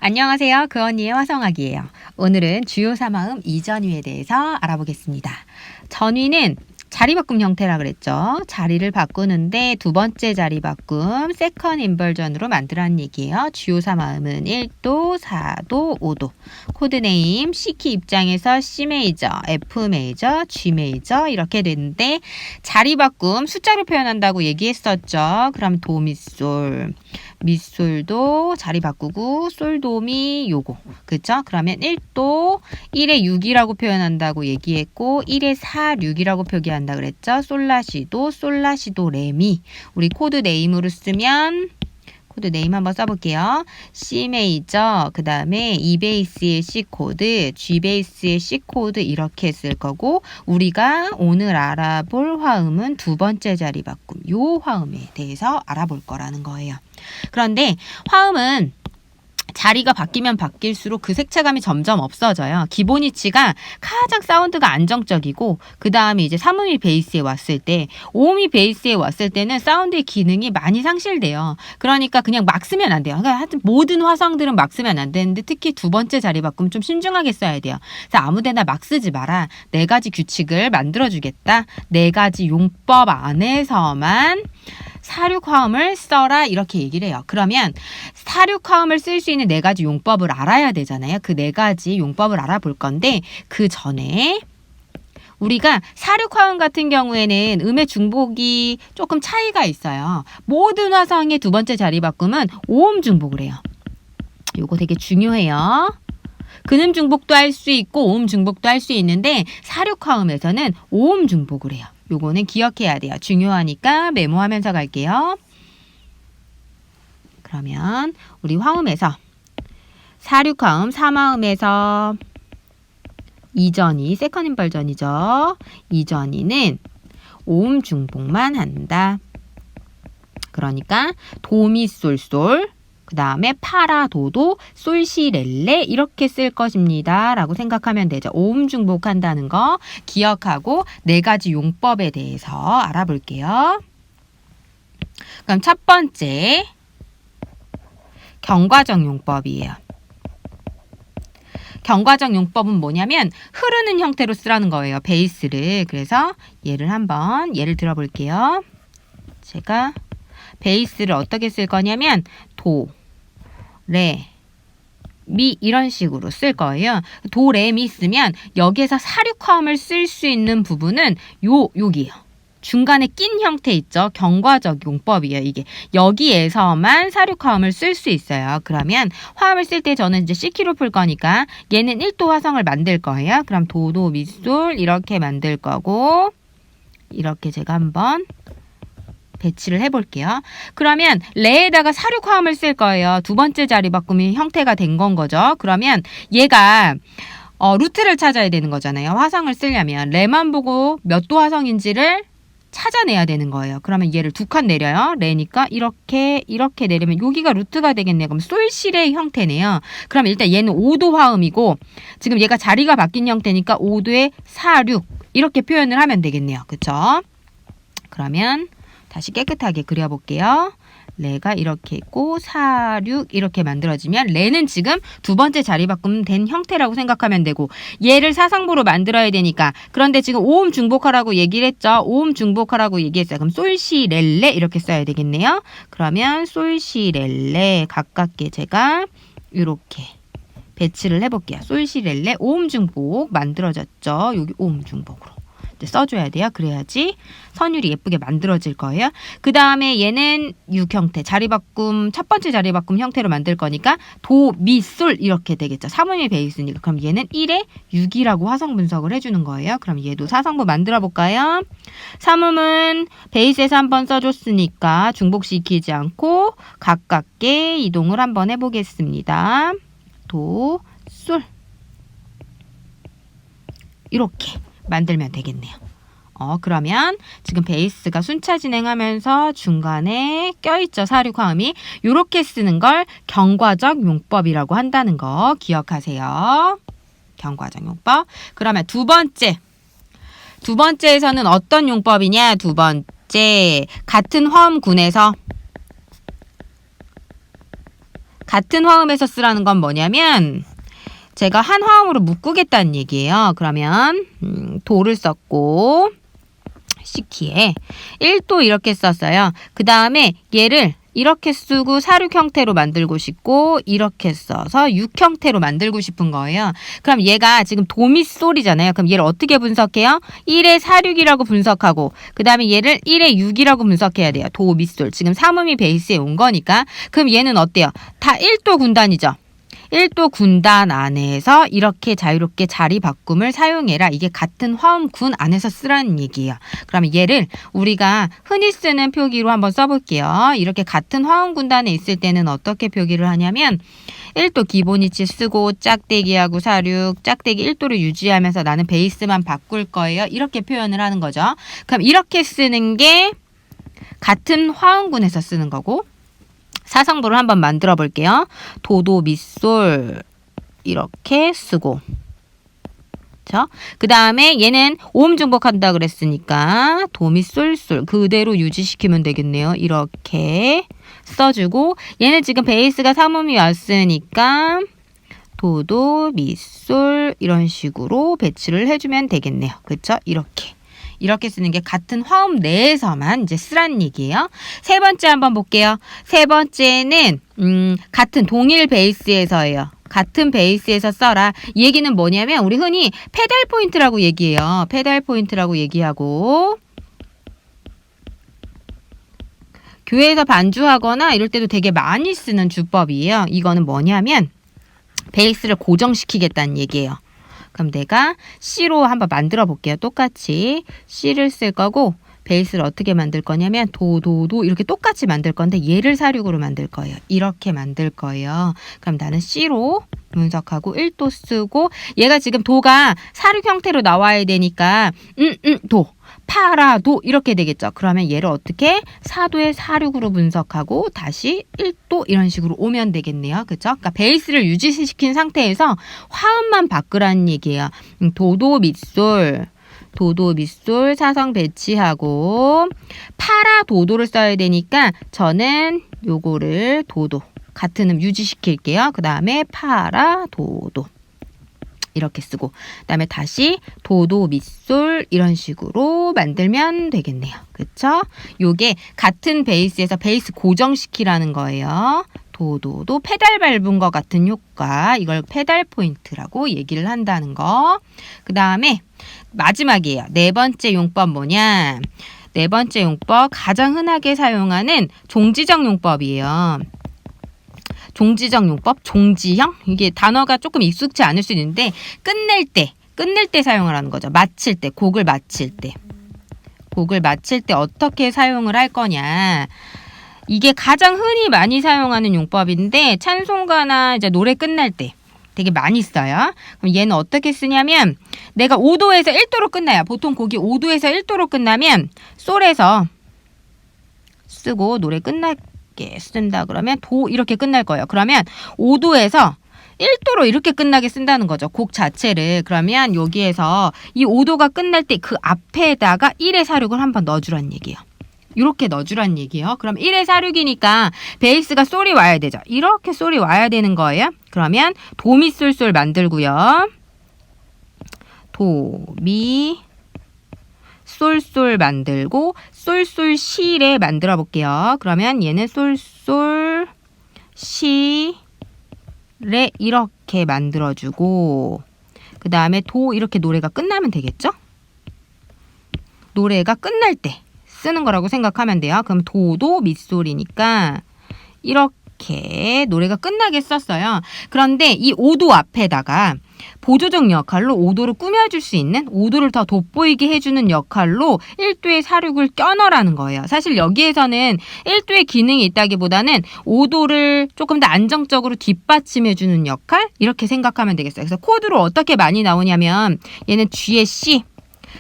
안녕하세요. 그 언니의 화성학이에요. 오늘은 주요 사마음 이전위에 대해서 알아보겠습니다. 전위는 자리 바꿈 형태라 그랬죠. 자리를 바꾸는데 두 번째 자리 바꿈 세컨 인버전으로 만들어낸 얘기예요. 주요 사마음은 1도, 4도, 5도. 코드네임 C키 입장에서 C 메이저, F 메이저, G 메이저 이렇게 되는데 자리 바꿈 숫자로 표현한다고 얘기했었죠. 그럼 도, 미, 솔. 미솔도 자리 바꾸고 솔도미 요거 그쵸? 그러면 1도 1에 6이라고 표현한다고 얘기했고 1에 4, 6이라고 표기한다 그랬죠? 솔라시도 솔라시도 레미 우리 코드 네임으로 쓰면 코드 네임 한번 써볼게요. C 메이저, 그 다음에 E 베이스의 C 코드, G 베이스의 C 코드 이렇게 쓸 거고 우리가 오늘 알아볼 화음은 두 번째 자리 바꿈 요 화음에 대해서 알아볼 거라는 거예요. 그런데 화음은 자리가 바뀌면 바뀔수록 그 색채감이 점점 없어져요. 기본 이치가 가장 사운드가 안정적이고 그 다음에 이제 3음이 베이스에 왔을 때 5음이 베이스에 왔을 때는 사운드의 기능이 많이 상실돼요. 그러니까 그냥 막 쓰면 안 돼요. 그러니까 하여튼 모든 화성들은 막 쓰면 안 되는데 특히 두 번째 자리 바꾸면 좀 신중하게 써야 돼요. 그래서 아무데나 막 쓰지 마라. 4가지 규칙을 만들어주겠다. 4가지 용법 안에서만 사륙화음을 써라 이렇게 얘기를 해요. 그러면 사륙화음을 쓸 수 있는 4가지 용법을 알아야 되잖아요. 그 4가지 용법을 알아볼 건데 그 전에 우리가 사륙화음 같은 경우에는 음의 중복이 조금 차이가 있어요. 모든 화성의 두 번째 자리 바꿈은 5음 중복을 해요. 요거 되게 중요해요. 근음 중복도 할 수 있고 5음 중복도 할 수 있는데 사륙화음에서는 5음 중복을 해요. 요거는 기억해야 돼요. 중요하니까 메모하면서 갈게요. 그러면 우리 화음에서 사륙화음 3화음에서 이전이 세컨 인벌전이죠. 이전이는 5음 중복만 한다. 그러니까 도미솔솔 그 다음에 파라도도 솔시렐레 이렇게 쓸 것입니다. 라고 생각하면 되죠. 5음 중복한다는 거 기억하고 4가지 용법에 대해서 알아볼게요. 그럼 첫 번째 경과적 용법이에요. 경과적 용법은 뭐냐면 흐르는 형태로 쓰라는 거예요. 베이스를. 그래서 예를 들어볼게요. 제가 베이스를 어떻게 쓸 거냐면 도, 레, 미 이런 식으로 쓸 거예요. 도, 레, 미 쓰면 여기에서 사륙화음을 쓸 수 있는 부분은 여기요. 중간에 낀 형태 있죠. 경과적 용법이에요. 이게 여기에서만 사륙화음을 쓸 수 있어요. 그러면 화음을 쓸 때 저는 이제 C키로 풀 거니까 얘는 1도 화성을 만들 거예요. 그럼 도도 미솔 이렇게 만들 거고 이렇게 제가 한번 배치를 해볼게요. 그러면 레에다가 사륙화음을 쓸 거예요. 두 번째 자리 바꿈이 형태가 된 건 거죠. 그러면 얘가 루트를 찾아야 되는 거잖아요. 화성을 쓰려면 레만 보고 몇 도 화성인지를 찾아내야 되는 거예요. 그러면 얘를 2칸 내려요. 레니까 이렇게 내리면 여기가 루트가 되겠네요. 그럼 솔실의 형태네요. 그럼 일단 얘는 5도 화음이고 지금 얘가 자리가 바뀐 형태니까 5도에 4, 6 이렇게 표현을 하면 되겠네요. 그쵸? 그러면 다시 깨끗하게 그려볼게요. 레가 이렇게 있고 4, 6 이렇게 만들어지면 레는 지금 두 번째 자리 바꿈 된 형태라고 생각하면 되고 얘를 사상보로 만들어야 되니까 그런데 지금 5음 중복하라고 얘기를 했죠. 5음 중복하라고 얘기했어요. 그럼 솔시 렐레 이렇게 써야 되겠네요. 그러면 솔시 렐레 가깝게 제가 이렇게 배치를 해볼게요. 솔시 렐레 5음 중복 만들어졌죠. 여기 5음 중복으로. 써줘야 돼요. 그래야지 선율이 예쁘게 만들어질 거예요. 그 다음에 얘는 6 형태, 자리 바꿈, 첫 번째 자리 바꿈 형태로 만들 거니까 도, 미, 솔 이렇게 되겠죠. 3음이 베이스니까. 그럼 얘는 1에 6이라고 화성 분석을 해주는 거예요. 그럼 얘도 사성부 만들어 볼까요? 3음은 베이스에서 한번 써줬으니까 중복시키지 않고 가깝게 이동을 한번 해보겠습니다. 도, 솔 이렇게 만들면 되겠네요. 그러면 지금 베이스가 순차 진행하면서 중간에 껴있죠. 사륙화음이. 이렇게 쓰는 걸 경과적 용법이라고 한다는 거 기억하세요. 경과적 용법. 그러면 두 번째에서는 어떤 용법이냐? 두 번째 같은 화음군에서 같은 화음에서 쓰라는 건 뭐냐면 제가 한 화음으로 묶겠다는 얘기예요. 그러면 도를 썼고 C키에 1도 이렇게 썼어요. 그 다음에 얘를 이렇게 쓰고 사륙 형태로 만들고 싶고 이렇게 써서 육 형태로 만들고 싶은 거예요. 그럼 얘가 지금 도미솔이잖아요. 그럼 얘를 어떻게 분석해요? 1의 사륙이라고 분석하고 그 다음에 얘를 1의 6이라고 분석해야 돼요. 도미솔. 지금 삼음이 베이스에 온 거니까. 그럼 얘는 어때요? 다 1도 군단이죠. 1도 군단 안에서 이렇게 자유롭게 자리 바꿈을 사용해라. 이게 같은 화음군 안에서 쓰라는 얘기예요. 그러면 얘를 우리가 흔히 쓰는 표기로 한번 써볼게요. 이렇게 같은 화음 군단에 있을 때는 어떻게 표기를 하냐면 1도 기본 위치 쓰고 짝대기하고 사륙, 짝대기 1도를 유지하면서 나는 베이스만 바꿀 거예요. 이렇게 표현을 하는 거죠. 그럼 이렇게 쓰는 게 같은 화음군에서 쓰는 거고 사성부를 한번 만들어 볼게요. 도도 미솔 이렇게 쓰고 그 다음에 얘는 오음 중복한다 그랬으니까 도미솔솔 그대로 유지시키면 되겠네요. 이렇게 써주고 얘는 지금 베이스가 삼음이 왔으니까 도도 미솔 이런 식으로 배치를 해주면 되겠네요. 그렇죠? 이렇게 쓰는 게 같은 화음 내에서만 이제 쓰라는 얘기예요. 세 번째 한번 볼게요. 세 번째는 같은 동일 베이스에서예요. 같은 베이스에서 써라. 이 얘기는 뭐냐면 우리 흔히 페달 포인트라고 얘기해요. 페달 포인트라고 얘기하고 교회에서 반주하거나 이럴 때도 되게 많이 쓰는 주법이에요. 이거는 뭐냐면 베이스를 고정시키겠다는 얘기예요. 그럼 내가 C로 한번 만들어 볼게요. 똑같이 C를 쓸 거고 베이스를 어떻게 만들 거냐면 도도도 이렇게 똑같이 만들 건데 얘를 사륙으로 만들 거예요. 이렇게 만들 거예요. 그럼 나는 C로 분석하고 1도 쓰고 얘가 지금 도가 사륙 형태로 나와야 되니까 도 파라도 이렇게 되겠죠. 그러면 얘를 어떻게 4도의 사륙으로 분석하고 다시 1도 이런 식으로 오면 되겠네요. 그렇죠? 그러니까 베이스를 유지시킨 상태에서 화음만 바꾸라는 얘기예요. 도도 밑솔 사성 배치하고 파라 도도를 써야 되니까 저는 요거를 도도 같은 음 유지시킬게요. 그 다음에 파라 도도 이렇게 쓰고 그다음에 다시 도도 밑솔 이런 식으로 만들면 되겠네요. 그렇죠? 요게 같은 베이스에서 베이스 고정시키라는 거예요. 도도도 페달 밟은 것 같은 효과 이걸 페달 포인트라고 얘기를 한다는 거. 그 다음에 마지막이에요. 네 번째 용법 뭐냐? 네 번째 용법 가장 흔하게 사용하는 종지적 용법이에요. 종지적 용법, 종지형 이게 단어가 조금 익숙치 않을 수 있는데 끝낼 때 사용을 하는 거죠. 마칠 때 곡을 마칠 때 어떻게 사용을 할 거냐? 이게 가장 흔히 많이 사용하는 용법인데 찬송가나 이제 노래 끝날 때 되게 많이 써요. 그럼 얘는 어떻게 쓰냐면 내가 5도에서 1도로 끝나요. 보통 곡이 5도에서 1도로 끝나면 솔에서 쓰고 노래 끝나게 쓴다 그러면 도 이렇게 끝날 거예요. 그러면 5도에서 1도로 이렇게 끝나게 쓴다는 거죠. 곡 자체를. 그러면 여기에서 이 5도가 끝날 때 그 앞에다가 1의 사륙을 한번 넣어주라는 얘기예요. 이렇게 넣어주라는 얘기예요. 그럼 1의 사륙이니까 베이스가 솔이 와야 되죠. 이렇게 솔이 와야 되는 거예요. 그러면 도미솔솔 만들고요. 도미 솔솔 만들고 솔솔 시레 만들어 볼게요. 그러면 얘는 솔솔 시레 이렇게 만들어주고 그 다음에 도 이렇게 노래가 끝나면 되겠죠? 노래가 끝날 때 쓰는 거라고 생각하면 돼요. 그럼 도도 밑솔이니까 이렇게 노래가 끝나게 썼어요. 그런데 이 5도 앞에다가 보조적 역할로 5도를 꾸며줄 수 있는 5도를 더 돋보이게 해주는 역할로 1도의 사륙을 껴넣으라는 거예요. 사실 여기에서는 1도의 기능이 있다기보다는 5도를 조금 더 안정적으로 뒷받침해주는 역할? 이렇게 생각하면 되겠어요. 그래서 코드로 어떻게 많이 나오냐면 얘는 G의 C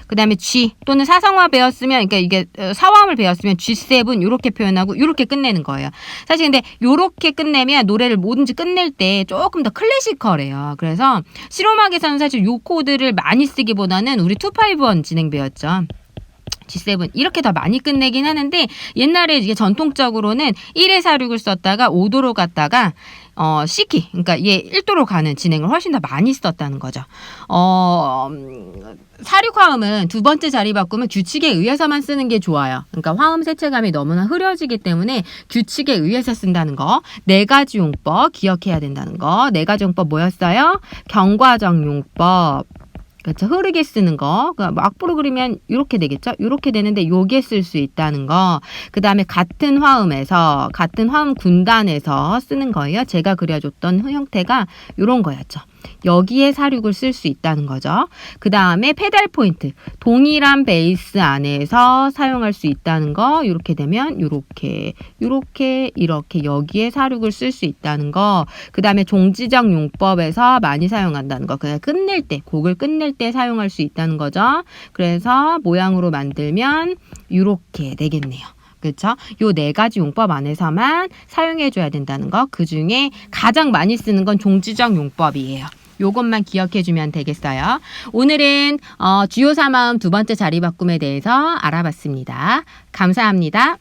그 다음에 G 또는 사성화 배웠으면 그러니까 이게 사화음을 배웠으면 G7 이렇게 표현하고 이렇게 끝내는 거예요. 사실 근데 이렇게 끝내면 노래를 뭐든지 끝낼 때 조금 더 클래시컬해요. 그래서 실험악에서는 사실 요 코드를 많이 쓰기보다는 우리 251 진행 배웠죠. G7 이렇게 더 많이 끝내긴 하는데 옛날에 이게 전통적으로는 1의 사륙을 썼다가 5도로 갔다가 C키 그러니까 얘 1도로 가는 진행을 훨씬 더 많이 썼다는 거죠. 사륙 화음은 두 번째 자리 바꾸면 규칙에 의해서만 쓰는 게 좋아요. 그러니까 화음 세체감이 너무나 흐려지기 때문에 규칙에 의해서 쓴다는 거. 네 가지 용법 기억해야 된다는 거. 네 가지 용법 뭐였어요? 경과적 용법. 그렇죠. 흐르게 쓰는 거. 그러니까 악보로 그리면 이렇게 되겠죠. 이렇게 되는데 요게 쓸 수 있다는 거. 그 다음에 같은 화음 군단에서 쓰는 거예요. 제가 그려줬던 형태가 이런 거였죠. 여기에 사륙을 쓸 수 있다는 거죠. 그 다음에 페달 포인트. 동일한 베이스 안에서 사용할 수 있다는 거. 이렇게 되면 이렇게 여기에 사륙을 쓸 수 있다는 거. 그 다음에 종지적 용법에서 많이 사용한다는 거. 그냥 곡을 끝낼 때 사용할 수 있다는 거죠. 그래서 모양으로 만들면 이렇게 되겠네요. 그렇죠? 요 네 가지 용법 안에서만 사용해 줘야 된다는 거. 그 중에 가장 많이 쓰는 건 종지적 용법이에요. 요것만 기억해 주면 되겠어요. 오늘은 주요 3화음 두 번째 자리 바꿈에 대해서 알아봤습니다. 감사합니다.